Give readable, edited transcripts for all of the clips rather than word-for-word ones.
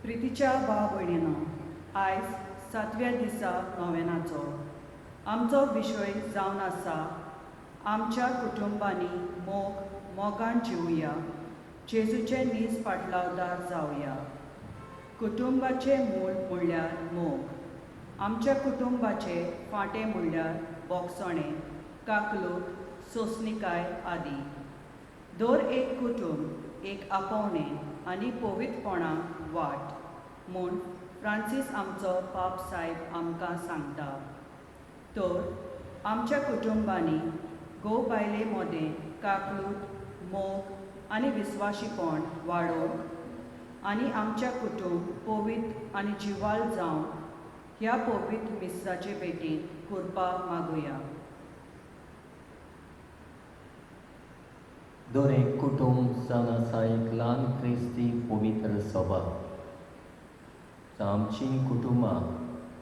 प्रितीच्या भाव भयणीनो, आयज 7व्या दिसा नोवेनाचो आमचो विशय जावन आसा आमच्या कुटुंबांनी मोगान जिवया, जेजूचे नीज फाटलावदार जावया. कुटुंबाचे मूळ म्हणल्यार मोग. आमच्या कुटुंबाचे फांटे म्हणल्यार बोगसणे, काकलूट, सोंसणिकाय आदी. दर एक कुटुंब एक आपोवणें आनी पवित्रपणाक वाट म्हूण फ्रांसीस आमचो पाप साहेब आमकां सांगता. तर आमच्या कुटुंबांनी घोव बायले मोदें काकलूट, मोग, आनी विस्वाशीपण वाडोवंक आनी आमच्या कुटुंब पवित्र आनी जिवाळ जावन ह्या पवित्र मिसाचे भेटीन करपाक मागुया. दर एक कुटुंब जावन आसा एक ल्हान क्रिस्ती पवित्र सभा. आमची कुटुंबां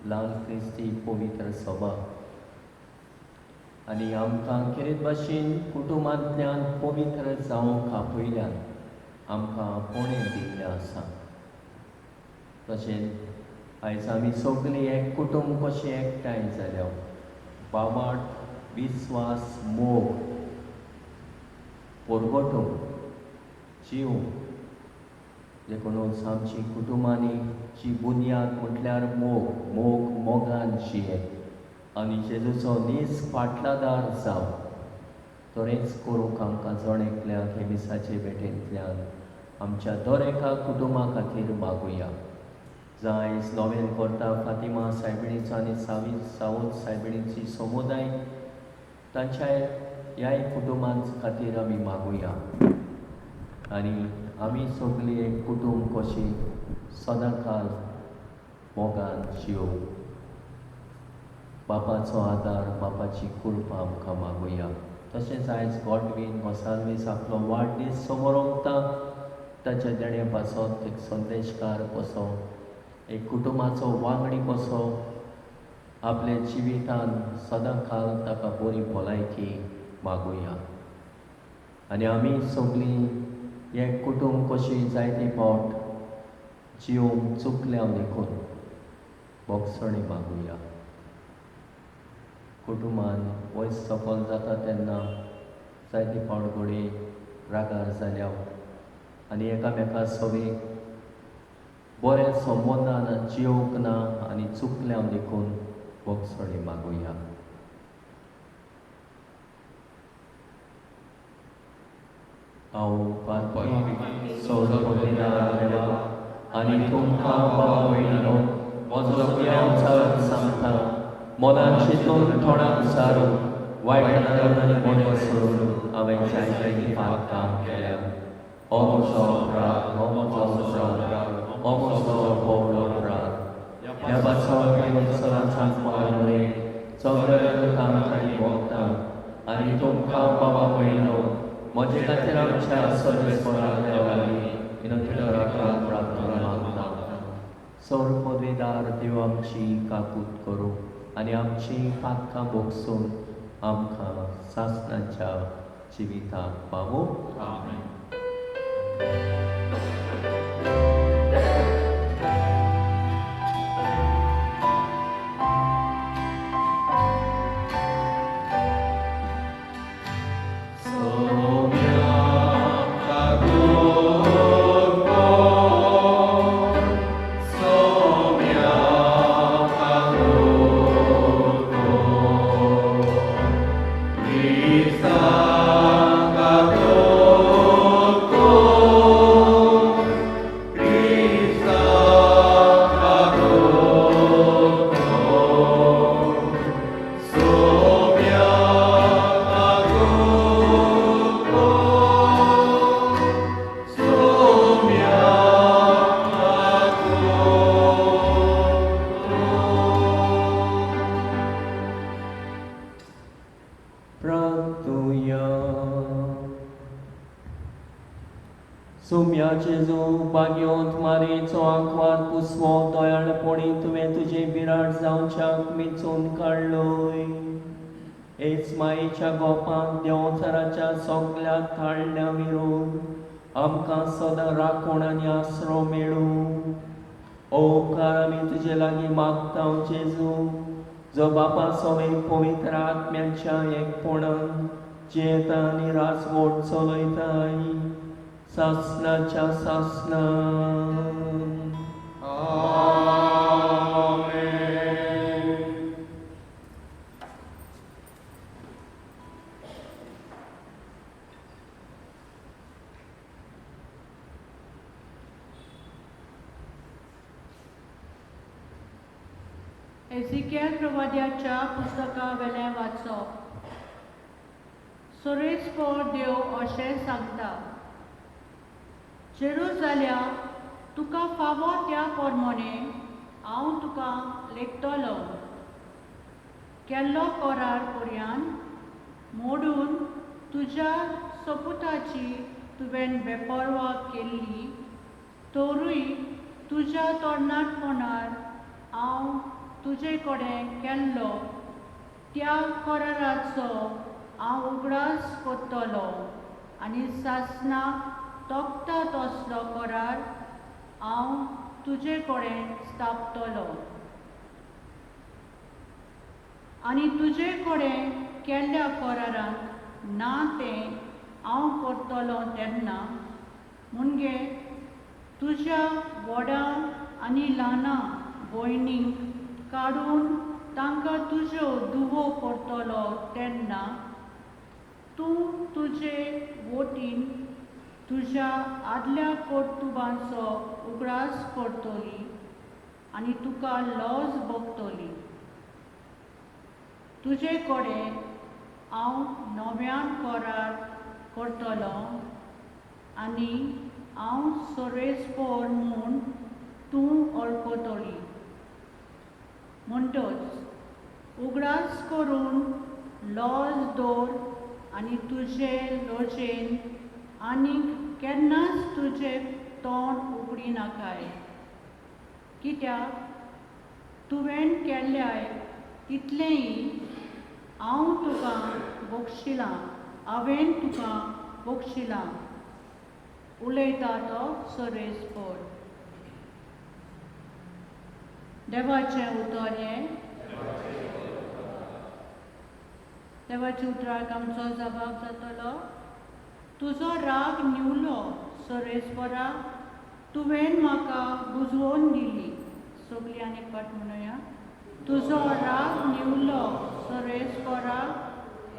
ल्हान क्रिस्ती पवित्र सभा आनी आमकां कितें भाशेन कुटुंबांतल्यान पवित्र जावंक आपयल्यान आमकां पोणें दिल्लें आसा. तशेंच आयज आमी सगळीं एक कुटुंब कशें एकठांय जाल्या बाबाट विस्वास मोग परगटूंक जीव देखून आमची कुटुंबांनी जी बुनयाद म्हटल्यार मोगान जियें आनी जेजूचो नीस फाटलादार जावं तरेच करूंक आमकां जण एकल्याक हे मिसाचे भेटेंतल्यान आमच्या दर एका कुटुंबा खातीर मागुया. जायज नोवेल करता फातिमा सायबिणीचो आनी सावंत सायबिणीची समुदाय तांच्या ह्याय कुटुंबां खातीर आमी मागुया आनी आमी सगळीं एक कुटुंब कशी सदांकाल मोगान जियोंक बापाचो आदार बापाची कृपा आमकां मागुया. तशेंच आयज गॉडवीन गोसालवीस आपलो वाडदीस समोर ओंकता. ताच्या देण्या पासत एक संदेशकार कसो एक कुटुंबाचो वांगडी कसो आपल्या जिवितान सदांकाल ताका बरी भलायकी मागुया आनी आमी सगळीं एक कुटुंब कशी जायते फावट जियोंक चुकल्याव देखून बोगसणी मागुया. कुटुंबान वयस सफल जाता तेन्ना जायते फावट घडी रागार जाल्या आनी एकामेका सवेक बऱ्या संबंदान जियोंक ना आनी चुकल्याव देखून बोगसणी मागुया. हांव पारपी सोडपदार देवा आनी तुमकां बाबा भयणीनो म्हजो गुन्यांव सांगता. मनान चिंतून तोंडान सारून वायटान आनी बरें सोडून हांवें जायतीं पातकां केल्या. हो म्हजो अपराध, हो म्हजो अपराध, हो म्हजो व्हडलो अपराध. ह्या पासत सदांचां पावले सगळ्या कामकांनी वखदां आनी तुमकां बाबा भयणीनो म्हजे खातीर आमच्या सर्वेस्पराक लागीं विनंती प्रार्थना मागता. सौर पदवीदार देव आमची काकूट करूं आनी आमची पातकां भोगसून आमकां सासणाच्या जिविताक पावूं. आमेन. सोम्या जेजू भाग्योत मारेचो आंकवार पुसवो दयाळपणी तुवें तुजे बिराड जावच्याक मेचून काडलोय. हेच मायेच्या गोपांत देंवचाराच्या सगळ्या थाळण्या विरोध आमकां सदां राखण आनी आसरो मेळूं. ओंकार आमी तुजे लागीं मागता जेजू, जो बापा समेत पवित्र आत्म्याच्या एकपणान जेता आनी रासवट चलयताय सासणाच्या सासणा. एजिकेल प्रवाद्याच्या पुस्तका वेलें वाचप. सुरेस्पोर देव अशें सांगता, चेडू जाल्यार तुका फावो त्या प्रमाणे हांव तुका लेखतलो. केल्लो करार पर्यंत मोडून तुज्या सपुताची तुवें बेपरवा केल्ली, तोरूय तुज्या तरणाटपणांत हांव तुजे कडेन केल्लो त्या कराराचो हांव उगडास करतलो आनी सासणाक तोखता तसलो करार हांव तुजे कडेन स्थापतलो. आनी तुजे कडेन केल्ल्या करारांत ना तें हांव करतलों तेन्ना मुणगे तुज्या व्हडा आनी ल्हाना भयणींक काडून तांकां तुज्यो धुवो करतलो तेन्ना तूं तुजे वोटीन तुज्या आदल्या कर्तुबांचो उगडास करतली आनी तुका लज भोगतली. तुजे कडेन हांव नव्यान करार करतलो आनी हांव सोरेस्पोर म्हूण तूं वळखतली. म्हणटच उगडास करून लज दवर आनी तुजे लजेन आनीक केन्नाच तुजें तोंड उगडी नाकाय. कित्याक तुवें केल्ल्याय तितलेंय हांव तुका बक्षिलां, हांवें तुका बक्षिलां. उलयता तो सोरेस्पोर. देवाचें उतर हें. देवाच्या उतराक आमचो जबाब जातलो. तुजो राग निवलो सोरेस्पोरा, तुवें म्हाका बुजवून दिली. सगळीं आनीक पाट म्हणुया. तुजो राग निवलो सोरेस्पोरा,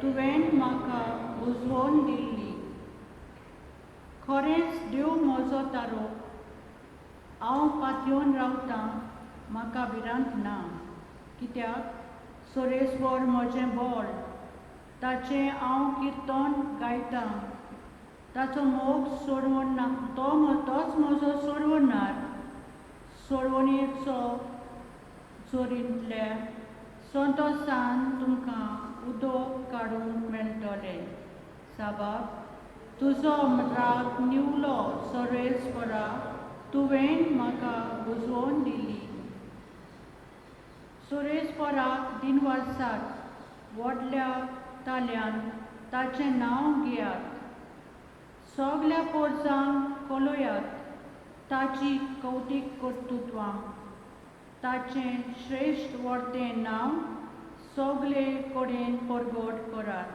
तुवें म्हाका बुजवून दिली. खरेंच देव म्हजो तारो, हांव पातयेवन रावतां, म्हाका भिरांत ना. कित्याक सोरेस्पोर म्हजें बोल, ताचें हांव किर्तन गायतां. ताचो मोग सोडवण ना, तोच म्हजो सोडवणार. सोडवणेचो जोरींतल्या संतोसान तुमकां उदक काडूंक मेळटलें. साबाब, तुजो राग निवलो सोरेस्पोरा, तुवें म्हाका बुजवून दिली. सोरेस्पोराक दिनवासाक व्हडल्या ताल्ल्यान ताचें नांव घेयात. सगल्या पोरसांक कळयात ताची कौतीक कर्तुत्वां. ताचें श्रेश्ठ व्हडतें नांव सगले कडेन परगट करात.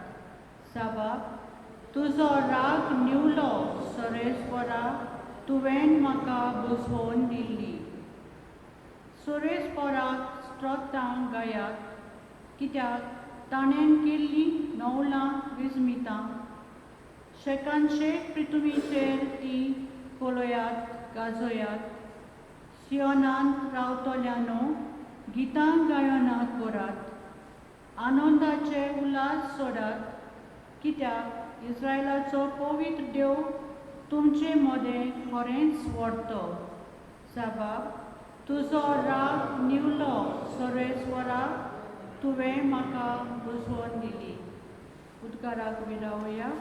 साबाब, तुजो राग निवलो सोरेस्पोरा, तुवें म्हाका बुजवून दिली. सोरेस्पोराक स्तोत्रां गायात, कित्याक ताणें केल्लीं नवलां विस्मितां. शेकांचे पृथ्वीचेर ती कळयात, गाजयात. सियोनांत रावतल्यांनो गितां गायनां करात. आनंदाचे उल्हास सोडात, कित्याक इस्रायलाचो पवित्र देव तुमचे मदें खरेंच व्हडतो. साबाब, तुजो राग निवलो सोरेस्पोरा, तुवें म्हाका बुजवून दिली. उद्गाराक विरावया.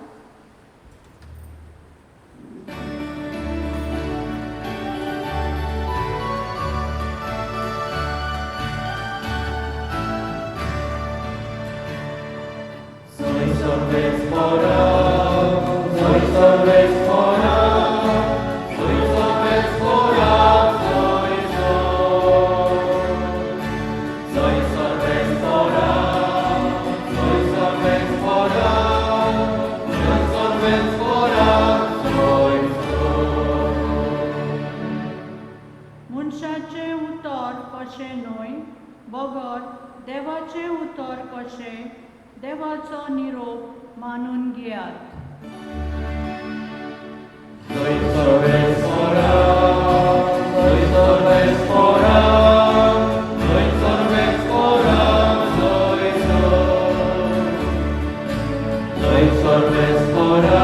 मनशाचें उतर कशें न्हय, बगर देवाचें उतर कशें, देवाचो निरोप मानून घेयात. Sorves fora,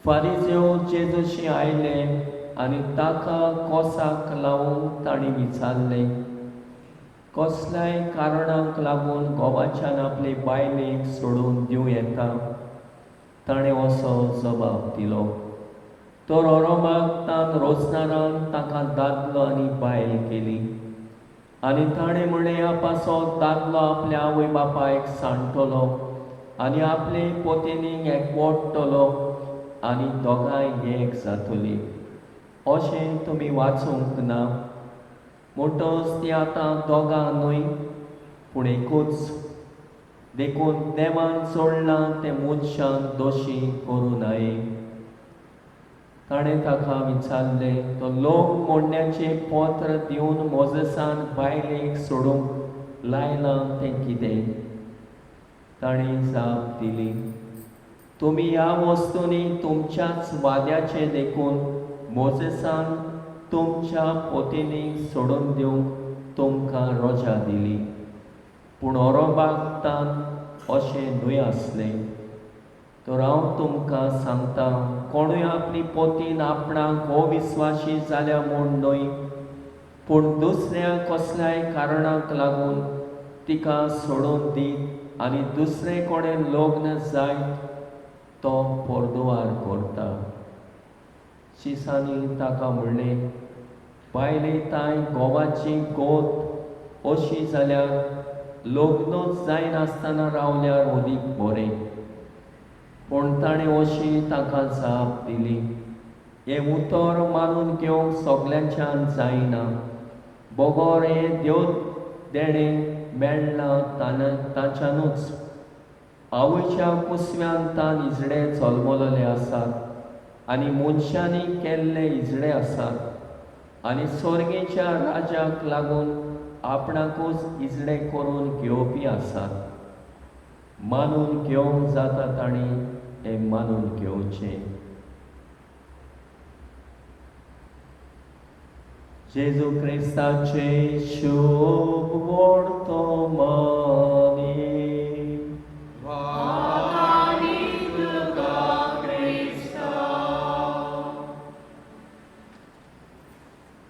फारिजेव जेजूशी आयले आनी ताका कोसाक लावून तांणी विचारलें, कसल्याय कारणाक लागून घोवाच्यान आपले बायलेक सोडून दिवं येता? ताणें असो जबाब दिलो. तो रोमागतान रोजनारान ताका दादलो आनी बायल केली. आनी ताणें म्हणलें, आपासो दादलो आपल्या आवय बापायक सांडटलो आनी आपले पोतेनीक एकवटतलो आनी दोगांय एक जातलीं. अशें तुमी वाचूंक ना? म्हणटच ती आतां दोगां न्हय पूण एकूच. देखून देवान जोडलां तें मनशान दोशी करूं नये. ताणें ताका विचारलें, तो लोक मोडण्याचें पत्र दिवन मोजेसान बायलेक सोडूंक लायलां तें कितें? ताणें जाप दिली, तुमी ह्या वस्तूंनी तुमच्याच वाद्याचें देखून मोजेसान तुमच्या पोतेनीक सोडून दिवंक तुमकां रोजा दिली. पूण ओरोबागतान अशें न्हय आसलें. तर हांव तुमकां सांगता, कोणूय आपली पोतीन आपणाक अविस्वाशी जाल्या म्हूण न्हय पूण दुसऱ्या कसल्याय कारणाक लागून तिका सोडून दीत आनी दुसरें कोणें लग्न जायत तो पर्दुवार करता. शिसांनी ताका म्हणलें, बायले ताय घोवाची गोत अशी जाल्यार लग्नूच जायनासतना रावल्यार ओदीक बरें. पूण ताणें अशी ताका जाप दिली, हें उतर मानून घेवंक सगल्यांच्यान जायना. बोगोर हें देव देणें मेळ्ळां ताच्यानूच. आवयच्या कुसव्यान तान इजडे जल्मलोले आसात आनी मनशांनी केल्ले इजडे आसात आनी सर्गेच्या राजाक लागून आपणाकूच इजडे करून घेवपी आसात. मानून घेवंक जाता तांणी हें मानून घेवचें. जेजू क्रिस्ताचे शुभ वर्तमानी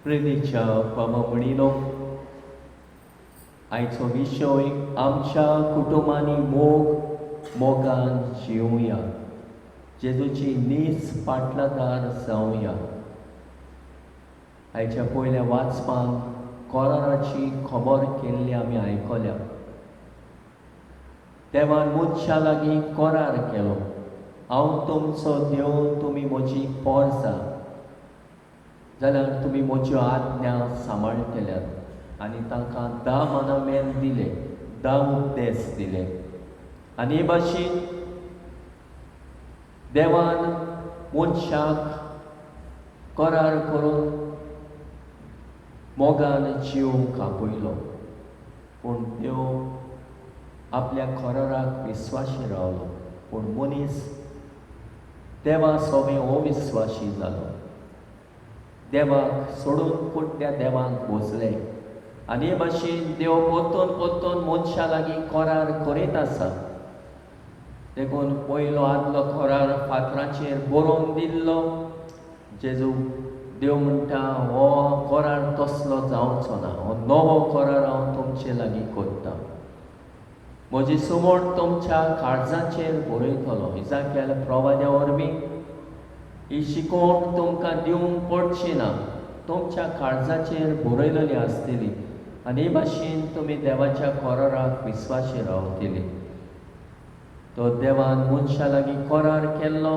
प्रेमीच्या पावमणीनो, आयचो विशय आमच्या कुटुंबांनी मोगान जिवया, जेजूची नीज पाटलादार जावया. आयच्या पयल्या वाचपान कोराराची खबर केल्ली आमी आयकल्या. देवान मनशा लागीं कोरार केलो, हांव तुमचो देव, तुमी म्हजी पोरसां, जाल्यार तुमी म्हज्यो आज्ञा सांबाळटल्यात. आनी तांकां 10 मानामेंट दिले, 10 उपदेश दिले. आनी हे भाशेन देवान मनशाक करार करून मोगान जिवंक आपयलो. पूण देव आपल्या कराराक विस्वाशी रावलो. पूण मनीस देवा सोबे अविस्वाशी जालो. देवाक सोडून कुट्ट्या देवाक वचले. आनी हे भाशेन देव परतून मनशा लागीं करार करीत आसा. देखून पयलो आदलो करार फातराचेर बरोवन दिल्लो. जेजू देव म्हणटा, हो करार तसलो जावचो ना, हो नवो करार हांव तुमचे लागीं करता. म्हजी सुमोण तुमच्या काळजाचेर बरयतलो. इजाकेल प्रवाद्या वरवीं ही शिकोवण तुमकां दिवंक पडची ना, तुमच्या काळजाचेर बरयलेली आसतली. आनी हे भाशेन तुमी देवाच्या कराराक विस्वाशी रावतली. तो देवान मनशा लागीं करार केल्लो.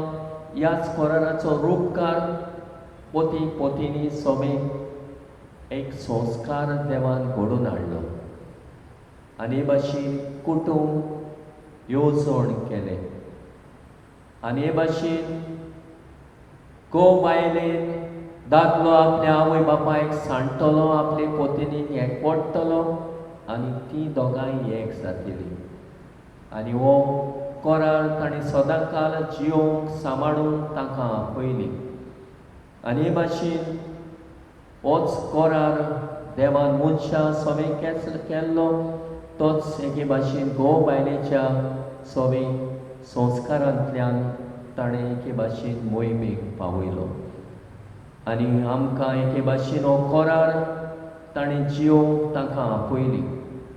ह्याच कराराचो रूपकार पोती पोतिनी सोबेक एक संस्कार देवान घडोवन हाडलो. आनी हे भाशेन कुटूंब येवजण केलें. आनी हे भाशेन घोव बायलेन दादलो आपल्या आवय बापायक सांडटलो, आपले पोतेनीक एकवटतलो आनी ती दोगांय एक जातली. आनी हो करार ताणें सदांकाल जिवंक सांबाळून तांकां आपयली. आनी हे भाशेन होच करार देवान मनशा सोबे केल्लो. तोच एके भाशेन घोव बायलेच्या सोबे संस्कारांतल्यान ताणें एके भाशेन मोहिमेक पावयलो आनी आमकां एके भाशेन हो कोरार ताणें जियोवंक ताका आपयली.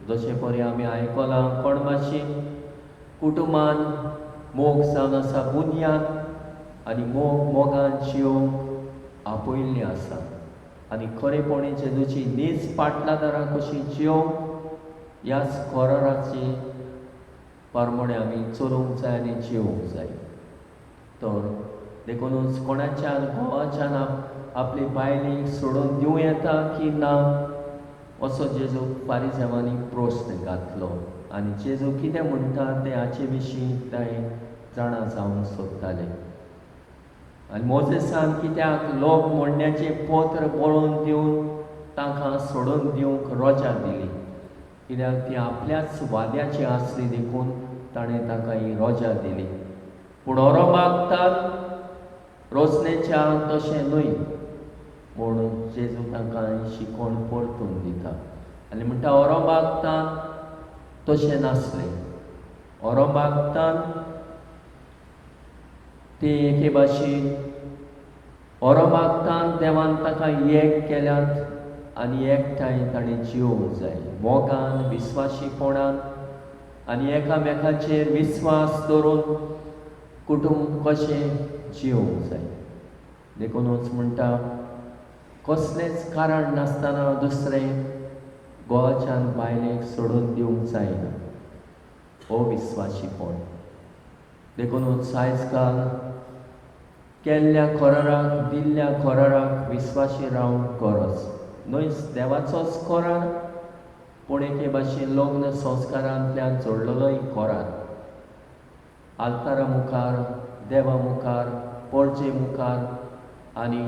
जशें परी आमी आयकलां कोण भाशेन कुटुंबान मोग जावन आसा बुनयाद आनी मोगान जियोवंक आपयल्ली आसा आनी खरेपणी जेजूची नीज पाटलादारां कशी जियोवंक ह्याच कोराराचे प्रमाणे आमी चलूंक जाय आनी जियोवंक जाय. तर देखूनच कोणाच्यान घोवाच्यान आपली बायलेक सोडून दिवं येता की ना असो जेजू फारिझेवांनी प्रस्न घातलो आनी जेजू कितें म्हणटा तें हाचे विशीं ते जाणा जावंक सोदताले. आनी मोजेसान कित्याक लोक मोडण्याचें पत्र बरोवन दिवन ताका सोडून दिवंक रोजा दिली, कित्याक ती आपल्याच वाद्याची आसली देखून ताणें ताका ही रोजा दिली. पूण ओरो मागतात रोसनेच्या तशें न्हय म्हूण जेजू तांकां शिकोवन परतून दिता आनी म्हणटा ओरो मागतात तशें नासलें. ओरो मागतात ते एके भाशेन ओरो मागतात देवान ताका एक केल्यात आनी एकठांय ताणें जियोवंक जाय मोगान विस्वाशीपणान आनी एकामेकाचेर विस्वास दवरून कुटुंब कशें जियोवंक जाय. देखूनच म्हणटा कसलेंच कारण नासतना दुसरें घोवाच्यान बायलेक सोडून दिवंक जायना अविस्वाशीपण. देखूनच आयज काल केल्ल्या कोराराक दिल्ल्या कोराराक विस्वाशी रावंक गरज. न्हय देवाचोच कोरार पूण एके भाशेन लग्न संस्कारांतल्यान जोडलेलोय कोरार. आल्तारा मुखार देवा मुखार परजे मुखार आनी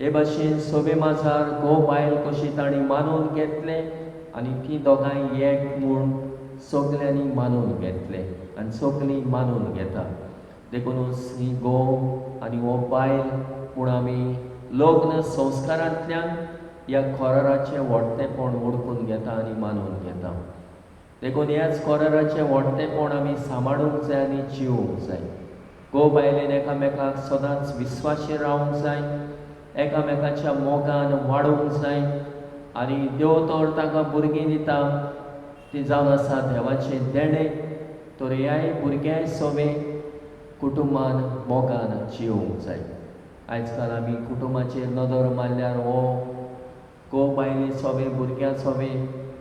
हे भाशेन सोबे माजार घोव बायल कशी तांणी मानून घेतले आनी ती दोगांय एक म्हूण सगल्यांनी मानून घेतले आनी सगळीं मानून घेता. देखूनच ही घोव आनी हो बायल म्हूण आमी लग्न संस्कारांतल्यान ह्या कोराराचें व्हडटेपण ओळखून घेता आनी मानून घेता. देखून ह्याच कोराराचें व्हडटेपण आमी सांबाळूंक जाय आनी जियोवंक जाय. घोव बायलेन एकामेकाक सदांच विस्वाशी रावंक जाय, एकामेकाच्या मोगान वाडोवंक जाय आनी देव तर ताका भुरगीं दिता ती जावन आसा देवाचें देणें. तर ह्याय भुरग्याय सोबे कुटुंबान मोगान जियोवंक जाय. आयज काल आमी कुटुंबाचेर नदर मारल्यार हो घोव बायले सोबे भुरग्यां सोबे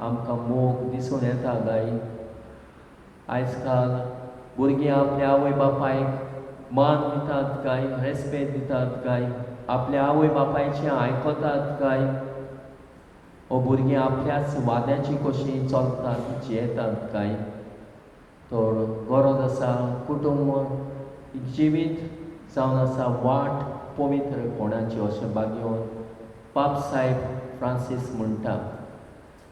आमकां मोग दिसून येता काय. आयज काल भुरगीं आपल्या आवय बापायक मान दितात काय, रेस्पेद दितात काय, आपल्या आवय बापायचें आयकतात काय, हो भुरगीं आपल्याच वाद्याची कशीं चलतात जियेतात काय. तर गरज आसा कुटुंब जिवीत जावन आसा वाट पवित्रपणाची अशें बागेवन पाप साहेब फ्रांसीस म्हणटा.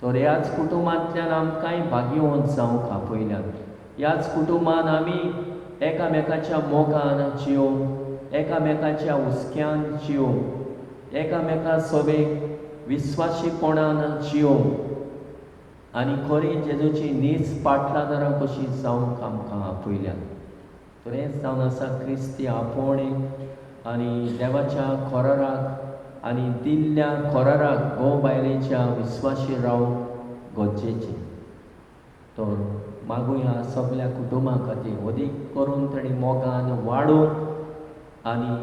तर ह्याच कुटुंबांतल्यान आमकांय भाग्यवंत जावंक आपयल्यात. ह्याच कुटुंबान आमी एकामेकाच्या मोगान जियोवंक, एकामेकाच्या हुस्क्यान जियोवंक, एकामेका सोबेक विस्वाशीपणान जियोवंक आनी खरी जेजूची नीज पाटलादारां कशीं जावंक आमकां आपयल्यात. तर हेंच जावन आसा क्रिस्ती आपोवणेक आनी देवाच्या कोराराक आनी दिल्ल्या कोराराक घोव बायलेच्या विस्वाशी रावंक गरजेचें. तर मागुया सगल्या कुटुंबां खातीर अदीक करून ताणी मोगान वाडूंक आनी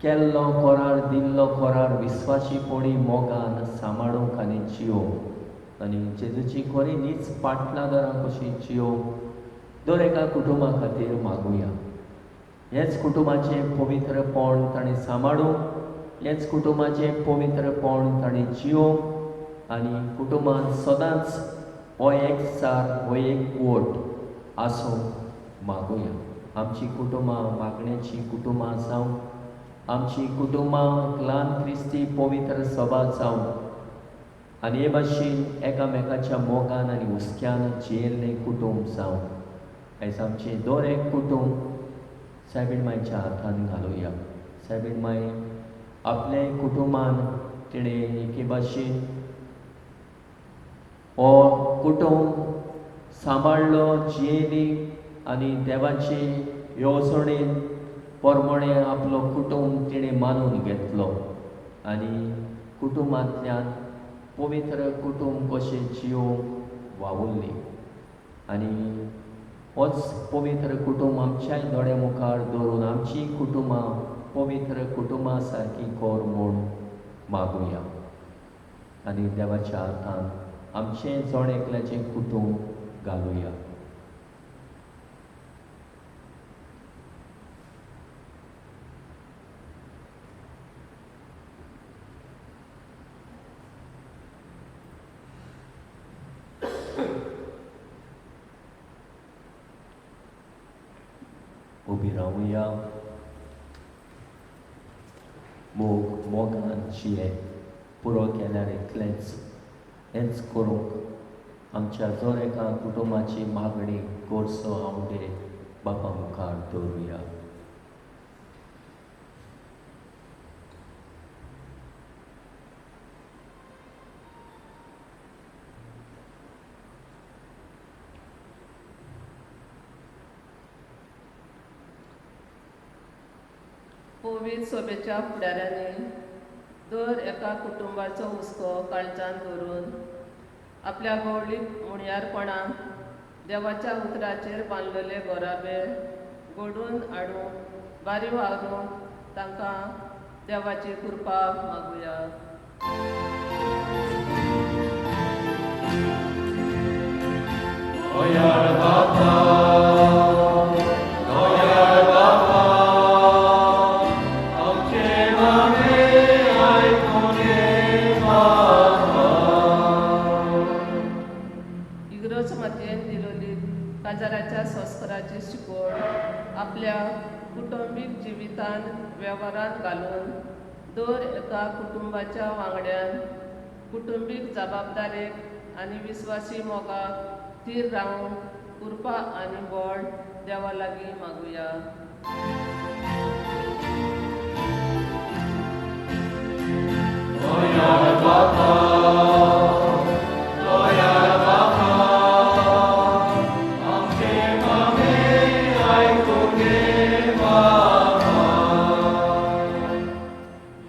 केल्लो कोरार दिल्लो कोरार विस्वाशीपणी मोगान सांबाळूंक आनी जियोवंक आनी जेजूची खरी नीज पाटलादारां कशीं जियोवंक दर एका कुटुंबा खातीर मागुया. हेच कुटुंबाचें पवित्रपण ताणें सांबाळूंक, हेच कुटुंबाचें पवित्रपण ताणें जियोवंक आनी कुटुंबांत सदांच हो एकचार हो एकवट आसूंक मागुया. आमची कुटुंबां मागण्याची कुटुंबां जावं, आमची कुटुंबां ल्हान क्रिस्ती पवित्र सभा जावं आनी हे भाशेन एकामेकाच्या मोगान आनी हुस्क्यान जियेल्लें कुटुंब जावं. आयज आमचें दर एक कुटुंब सायबीण मांयच्या हातान घालुया. सायबीण मांय आपले कुटुंबान तिणें एके भाशेन हो कुटुंब सांबाळ्ळो, जियेली आनी देवाचे येवजणेन परमणे आपलो कुटुंब तिणें मानून घेतलो आनी कुटुंबांतल्यान पवित्र कुटुंब कशें जियोंक वावुरली आनी होच पवित्र कुटुंब आमच्याय दोळ्या मुखार दवरून आमची कुटुंबां पवित्र कुटुंबा सारकी कर म्हूण मागुया आनी देवाच्या हातान आमचें जण एकल्याचें कुटुंब घालुया. उबी रावुया. मोगान जिये पुरो केल्यार इतलेंच हेंच करूंक आमच्या जर एका कुटुंबाची मागणी गोडसो आवडे बापा मुखार दवरुया. पवित्र सभेच्या फुडाऱ्यांनी दर एका कुटुंबाचो हुस्को काळजान दवरून आपल्या गवळीक मुणयारपणान देवाच्या उतराचेर बांदलेले घोराबे घडून हाडूंक बारी वावरूंक तांकां देवाची कृपा मागुया. इग्रोज मातयेन दिलोली काजाराच्या संस्काराची शिकवण आपल्या कुटुंबीक जिवितान वेव्हारांत घालून दर एका कुटुंबाच्या वांगड्यान कुटुंबीक जबाबदारेक आनी विस्वासी मोगाक थीर रावून कृपा आनी बळ देवा लागीं मागुया.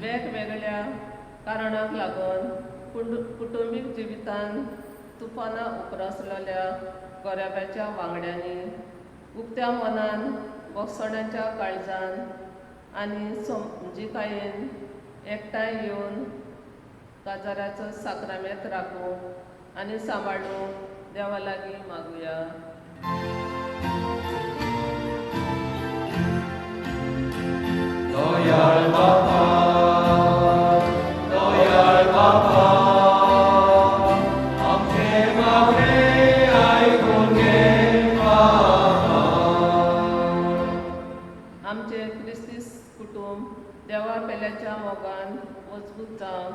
वेगवेगळ्या कारणांक लागून कुटुंबीक जिवितान तुफाना उपरासलेल्या गोऱ्याब्याच्या वांगड्यांनी उक्त्या मनान भोगसणाच्या काळजान आनी समजिकायेन एकठांय येवन काजाराचो साक्रामेंत राखूंक आनी सांबाळूंक देवा लागीं मागुया. आमचे क्रिस्तीस कुटुंब देवा पेल्याच्या मोगान मजबूत जावन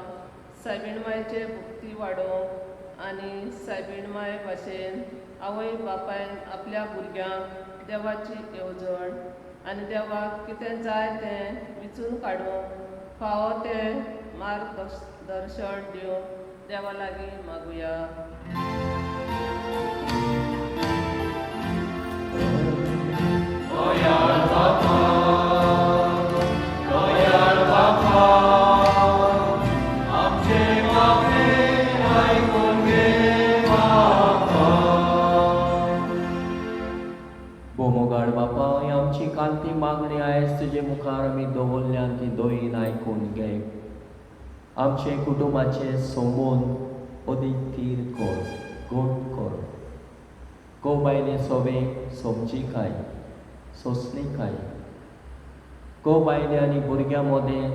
सायबीणमायेचे भक्ती वाडोवंक आनी सायबीणमाय भाशेन आवय बापायन आपल्या भुरग्यांक देवाची येवजण आनी देवाक कितें जाय तें विचून काडूंक फावो तें मार्गदर्शन दिवंक देवा लागीं मागुया. बोमोगाड बापा ही आमची कांती मागणी आयज तुजे मुखार आमी दवरल्यान ती दोयीन आयकून घे. आमचे कुटुंबाचे सोमोन अदीक थीर कर, गोड कर. गो बायले सोबेक समजिकाय, सोंसणीकाय. गो बायले आनी भुरग्यां मदें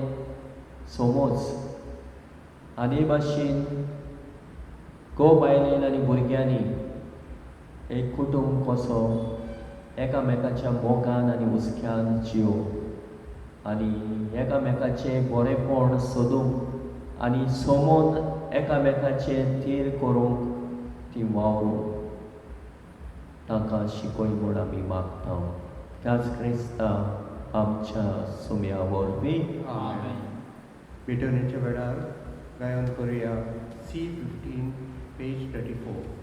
समज आनी भाशेन गो बायलेन आनी भुरग्यांनी एक कुटुंब कसो एकामेकाच्या मोगान आनी हुस्क्यान जियो आनी एकामेकाचें बरेंपण सोदूंक आनी समोन एकामेकाचें थीर करूंक ती वावरूंक तांकां शिकोय म्हूण आमी मागता. त्याच क्रिस्ता आमच्या सुम्या वरवीं भेटवणेच्या वेळार गायन करुया C15 पेज 34.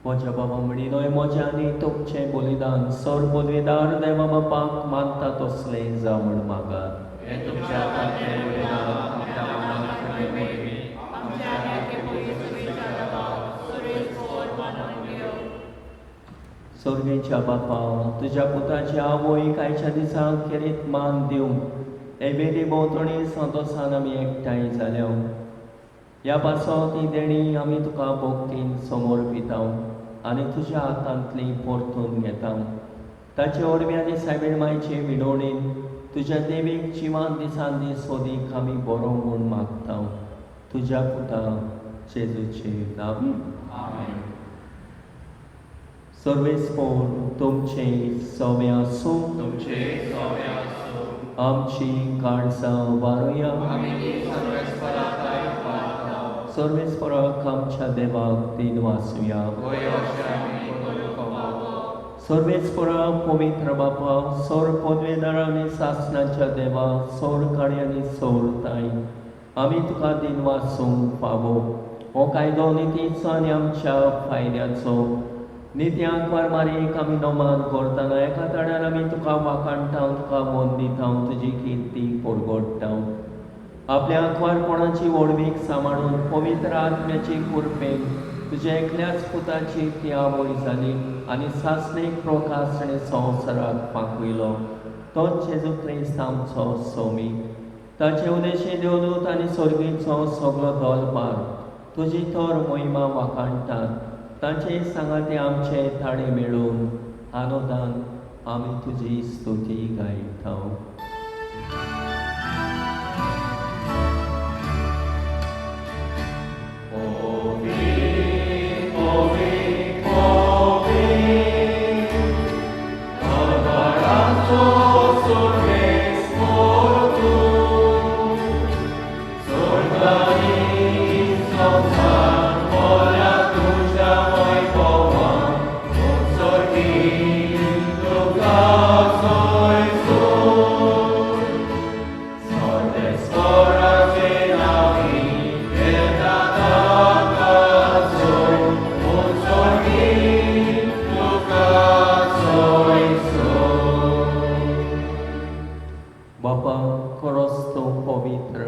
म्हज्या बाबा म्हणिनोय म्हजें आनी तुमचें बलिदान सर पदवीदार देवा बापाक मानता तसलें जावं म्हण मागात. स्वर्गेच्या बापा, तुज्या पुताची आवय कांयच्या दिसांक खेरीत मान दिवंक हे बेदी भोंवतणी संतोसान आमी एकठांय जाल्या. ह्या पासत ही देणी आमी तुका भोगतीन समर्पिता आनी तुज्या हातांतली परतून घेता. ताचे वरवीं आनी सायबीण मायचे विणवणेन तुज्या देवीक जिवान दिसान दीस सोदीक आमी बरो म्हूण मागता. तुज्या पुता जेजूचे नांव. सर्वेस्पोर तुमचे सौम्य आसूं. आमची काळजां वारुया. सर्वेस्पराक आमच्या देवाक दिन वासुया. सर्वेस्परा पवित्र बापा, सौर पदवीदार आनी सासणाच्या देवा, सौर काळी आनी सौर ताई, आमी तुका दिन वासूंक फावो. हो कायदो नितीचो आनी आमच्या फायद्याचो. नित्याक वारमारीक आमी नोमान करतना एका तड्यार आमी तुका वाखाणटा, तुका वंदिता, तुजी किर्ती परगडटा. आपल्या आंकवारपणाची वळवीक सांबाळून पवित्र आत्म्याची कुरपेन तुज्या एकल्याच पुताची ती आवय जाली आनी सासणेक प्रकाशणे संवसाराक पाकयलो. तोच जेजू क्रिस्त आमचो सोमी. ताचे उदेशी देवदूत आनी सर्गीचो सगळो दलबार तुजी तर महिमा वाखाणटात. ताचे सांगाते आमचे थाळे मेळून आनोदान आमी तुजी स्तुती गायता. बापा, खरोच तूं पवित्र,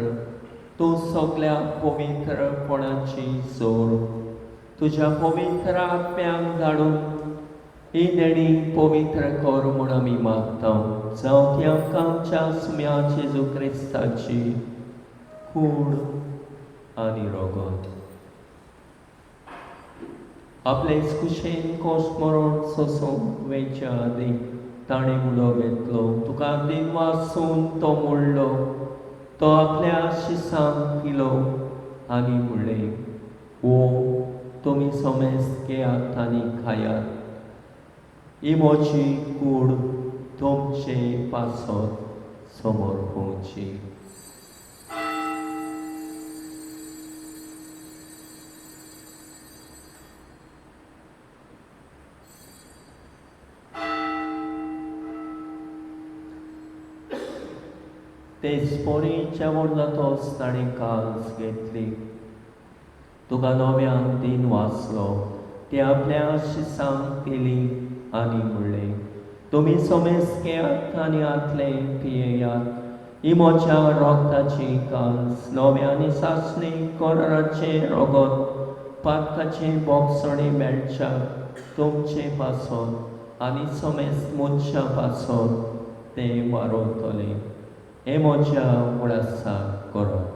तूं सगळ्या पवित्रपणाची जोर. तुज्या पवित्र आत्म्याक धाडून ही देणी पवित्र कर म्हूण आमी मागता. जावं ती आमकां आमच्या सुम्या जेजू क्रिस्ताची खूण आनी रगत. आपले कुशेन कोसमरण सोसूंक वेच्या आदी ताणें मुडो घेतलो. तुका दिन वासून तो मोडलो. तो आपल्या शिसांक पिलो आनी म्हणलें, ओ तुमी समेस्त घेयात आनी खायात. ही म्हजी कूड तुमचे पासत समर्पूची. तेच पोरीच्या जातोच ताणें कास घेतली. तुका नव्यान दिन वाचलो. ते आपल्या शिसांक दिली आनी म्हणलें, तुमी समेस्त घेयात आनी आतले पियेयात. ही म्हज्या रोगताची कास, नव्या आनी सासणी कराराचे रगत, पातकाचे बोगसणे मेळच्या तुमचे पासोन आनी समेस्त मनशा पासोन ते वारोतले. हे म्हज्या उडासा करात.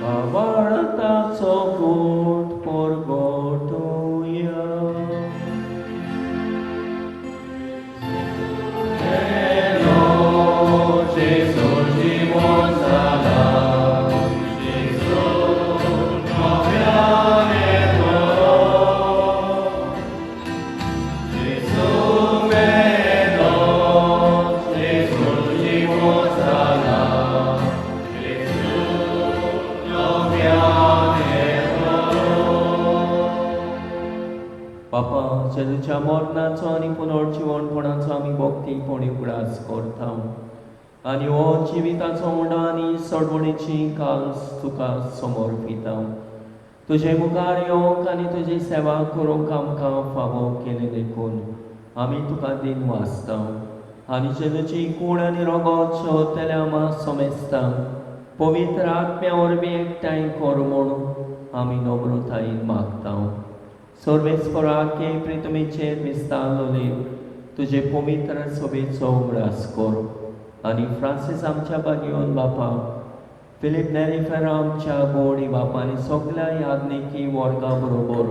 Kawartaco gut porgotuja. Jezus život zadal, Jezus noviane toro, Jezus meno, Jezus život zadal, Jezus noviane toro. बापा जेजूच्या मरणाचो आनी पुनर्जीवनपणाचो आमी भक्तीपणी उगडास करता आनी हो जिविताचो उंडा आनी सडवणेची कास तुका समर्पिता. तुजे मुखार येवंक आनी तुजी सेवा करूंक आमकां फावो केले देखून आमी तुका दिन वाचता आनी जेजूची कूड आनी रगत शेवतले आमा समेस्तां पवित्र आत्म्या वरवीं एकठांय कर म्हूण आमी नम्रतायेन मागता. सर्वेस्परा के प्रितमेचेर विस्तारलोले तुजे पवित्र सभेचो उगडास कर आनी फ्रांसीस आमच्या बागेवन बापा, फिलीप नेरीफेरा आमच्या गोडी बापा आनी सगळ्या याज्ञिकी वर्गा बरोबर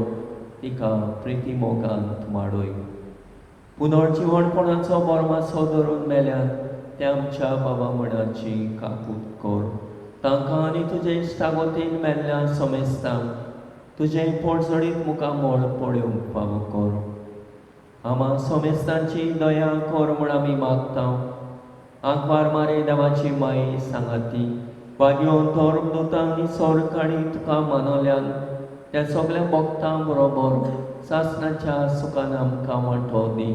तिका प्रिती मोगांत माडय. पुनर्जीवनपणाचो बरमासो धरून मेल्यात ते आमच्या बाबा मणाची काकूट कर. तांकां आनी तुजे इश्टागतीन मेल्ल्या समेस्तांक तुजे पडझडीत मुखामोळ पळोवंक फावो कर. आमा समेस्तांची दया कर म्हूण आमी मागता. आंकवार मारे देवाची माई सांगाती वागयोन धर्मदूतां आनी सोरकाणी तुका मानवल्यान त्या सगळ्या भक्तां बरोबर सासणाच्या सुखान आमकां वांटो दी.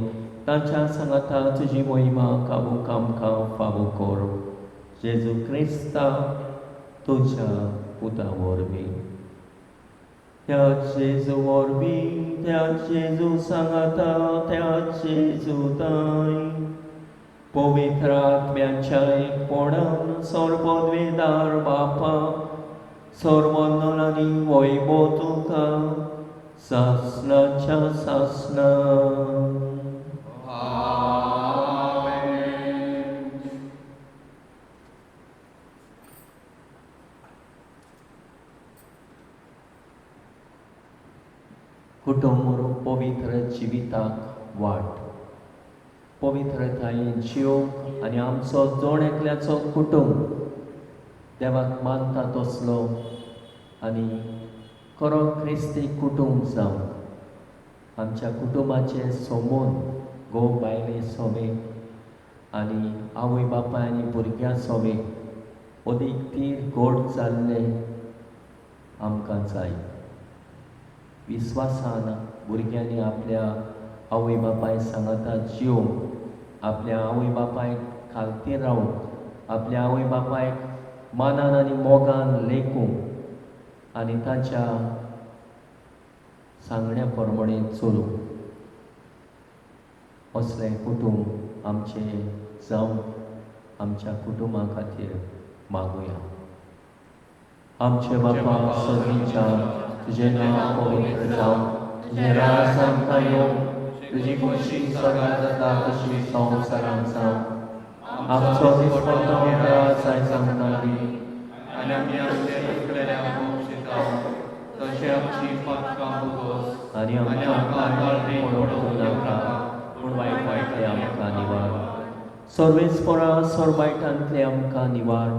तांच्या सांगाता तुजी महिमा काबूक आमकां फावो कर. जेजू क्रिस्ता तुज्या पुता वरवीं. त्या जेजू वरवीं, त्या जेजू सांगाता, त्या जेजू ताई पवित्र आत्म्याच्या एकपणान सर्वोद्वेदार बापा सर्वोन्नन आनी वैभव तुका सासणाच्या सासणा. कुटुंब पवित्र जिविताक वाट. पवित्रतायेन जिवंक आनी आमचो जोड एकल्याचो कुटुंब देवाक मानता तसलो आनी खरो क्रिस्ती कुटुंब जावंक आमच्या कुटुंबाचे सोमोन घोव बायले सोबे आनी आवय बापाय आनी भुरग्यां सोबे अदीक तीर गोड जाल्ले आमकां जाय. विस्वासान भुरग्यांनी आपल्या आवय बापाय सांगाता जिवंक आपल्या आवय बापायक खालतीर रावंक आपल्या आवय बापायक मानान आनी मोगान लेखूंक आनी ताच्या सांगण्या प्रमाणे चलूंक. असले कुटुंब आमचे जावंक आमच्या कुटुंबा खातीर मागुया. आमचे बापा सर्गीच्या तुझे नांव पवित्र जावं, तुझे राज आमकां येवं, तुजी खुशी स्वर्गांत जाता तशी संवसारांत जावं. आमचो दिसपट्टो आमकां आयज आमकां दी आनी आमी आमचे दुसऱ्याक बक्षिता तशें आमची पातकां भोगोस आनी आमकां पडोवंक नाका पूण वायटांतले आमकां निवार. सर्वेस्परा सर्वायटांतले आमकां निवार.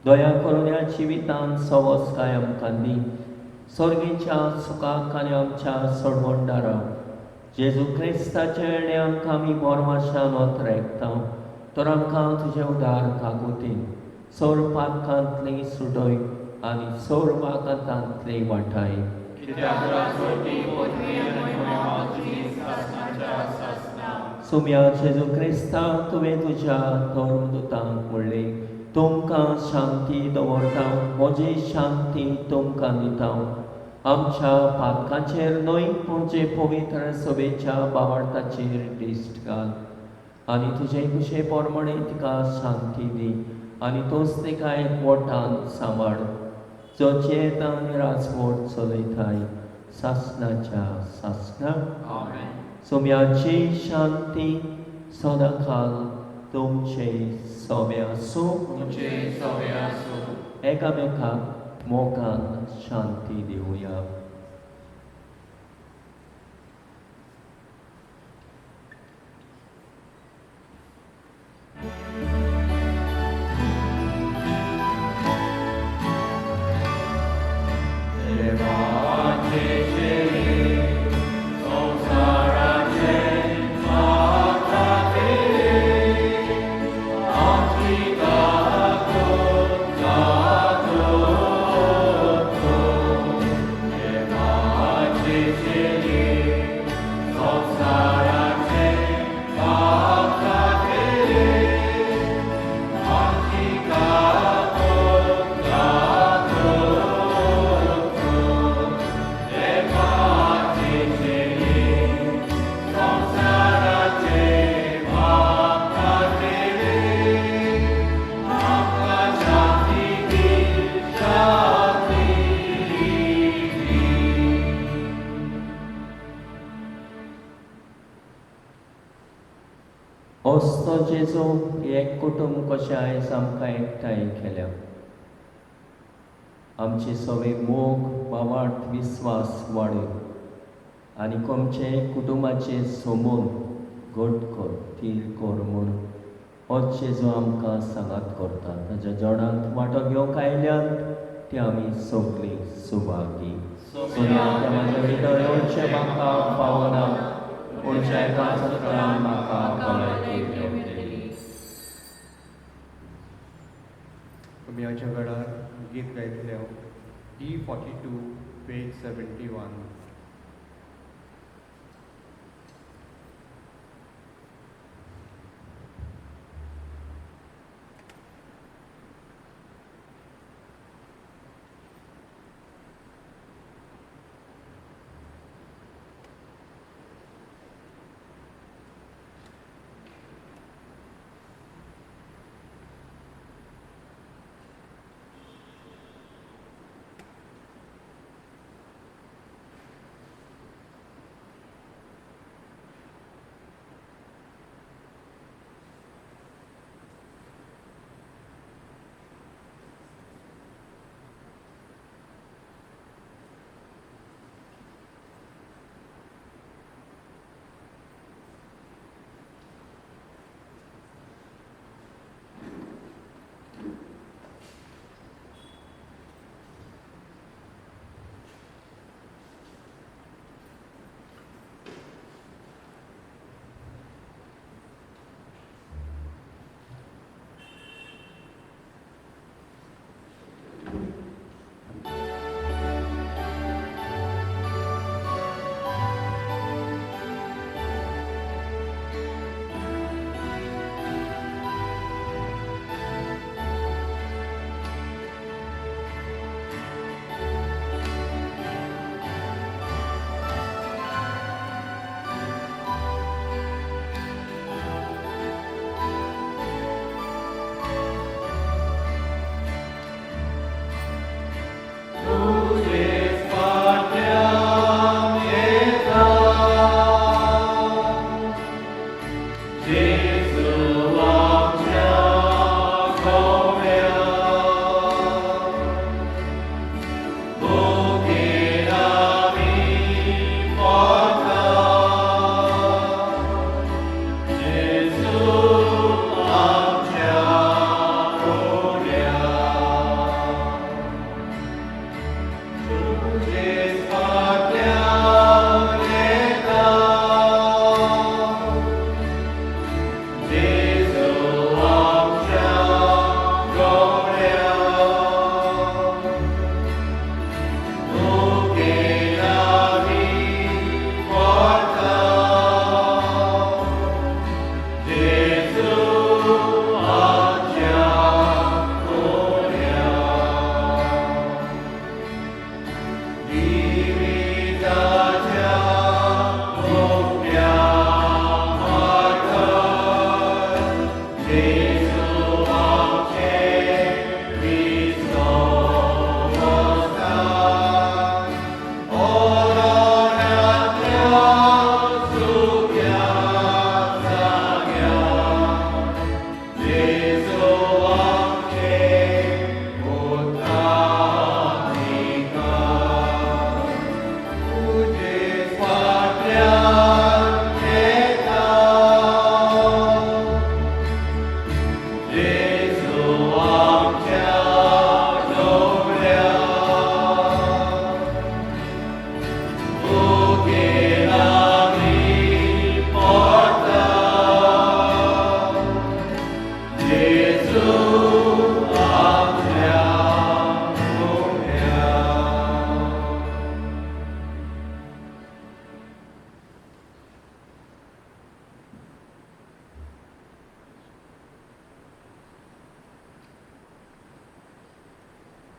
दया करून ह्या जिवितांत सवस्काय आमकां दी. सर्गीच्या सुखाक आनी आमच्या सडवंडारा जेजू क्रिस्ताच्या येण्याक आमी बोरमाशान वतरेकता. तर आमकां तुजे उदार काकुतीन सोर पातकांतली सुटय आनी सोर वागातांतली वाटाय. सुम्या जेजू क्रिस्ता तुवें तुज्या धर्मदूतांक म्हणलें तुमकां शांती दवरता, म्हजी शांती तुमकां दिता. आमच्या पातकांचेर न्हय पूणचे पवित्र सभेच्या बावार्थाचेर दिश्ट घाल आनी तुजे कुशे पोरमणे तिका शांती दी आनी तोच तिका एकवटान सांबाळ जो चेत आनी राजवट चलयताय सासणाच्या सासणा सोम्याची शांती सदांकाल तुमचे सोबे आसूं एकामेकाक मोगान शांती दिवया. असतो जेजो एक कुटुंब कशें आयज आमकां एकठांय केल्या. आमचे सगळे मोग बावार्थ विस्वास वाडय आनी आमचे कुटुंबाचे समोर घट कर थीर कर म्हूण हो जेजो आमकां सांगात करता. ताच्या जणांत वांटो घेवंक आयल्यात ते आमी सगळीं सुभागी. सोन्या म्हाज्या भितर येवचें म्हाका फावना पूण एका सत्रान म्हाका भलायकी मेळटली. कम्याच्या वेळार गीत गायतले D42 पेज 71.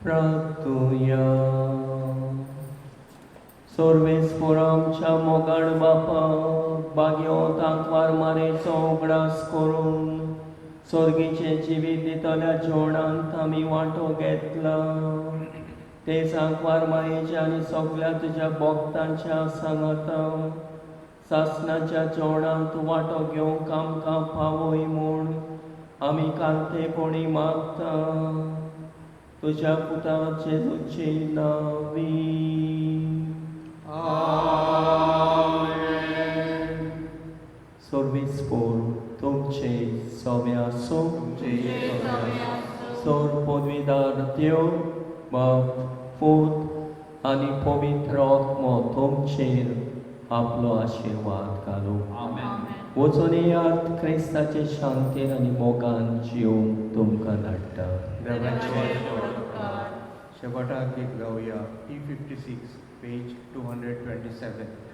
प्रार्थुया. सोर्वेस्पोर आमच्या मोगाळ बापा, बाग्यो तांकवार मारेचो उगडास करून सोर्गीचे जिवीत दितल्या जेवणांत आमी वांटो घेतला. ते सांकवार मायेच्या आनी सगळ्या तुज्या भक्तांच्या सांगाता सासणाच्या जेवणांत वांटो घेवंक आमकां फावय म्हूण आमी कांतेपणी मागता. तुज्या पुता जेजूचे नांवी. सोर्वेस्पोर तुमचे सवे आसूं. सोर पदवीदार देव बाप, पूत आनी पवित्र आत्मो तुमचेर आपलो आशिर्वाद घालूं. वचून येयात क्रिस्ताचे शांतीन आनी मोगान जिवंक तुमकां धाडटा. शेवटाक गीत गावया P56 पेज 227.